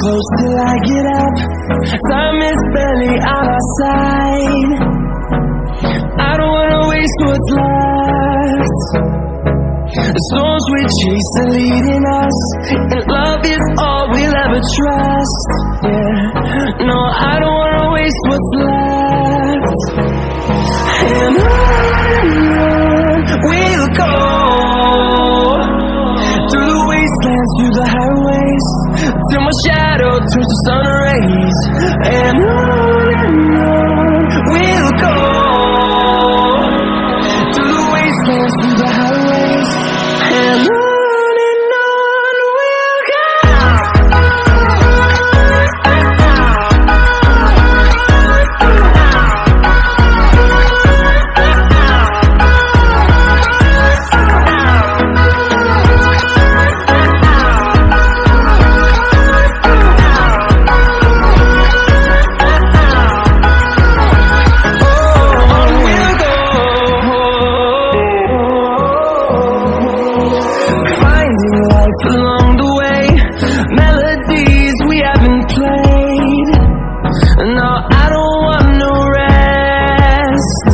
close till I get up. Time is barely on our side. I don't wanna waste what's left. The storms we chase are leading us, and love is all we'll ever trust. Yeah, no, I don't wanna waste what's left. And on we'll go, through the wastelands, through the highways, till my shadow turns to sun rays. And on we'll go, through the wastelands, through the highways, and on we'll go. Along the way, melodies we haven't played. No, I don't want no rest.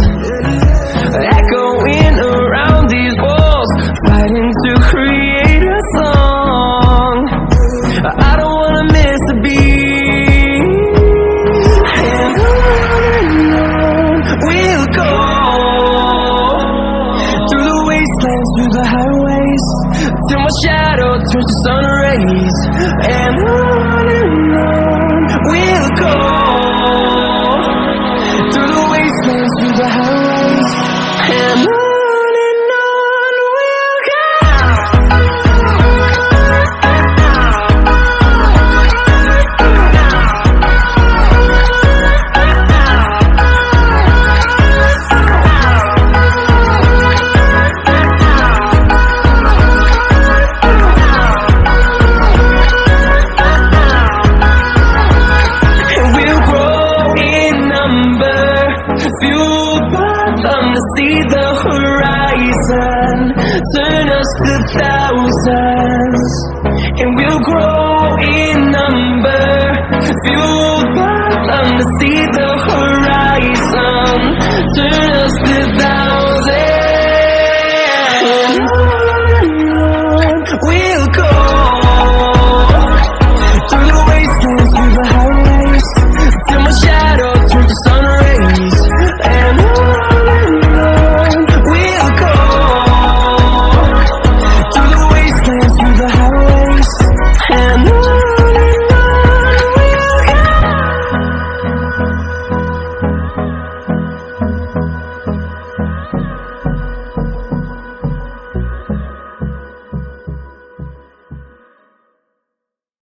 Echoing around these walls, fighting to create a song. I don't wanna miss a beat. And on we'll go, through the wastelands, through the highways, till my shadow turns to sun rays. And on we'll go, through the wastelands, through the highways, and on we'll go. Fueled by them to see the horizon, turn us to thousands, and we'll grow in number. Fueled by them to see the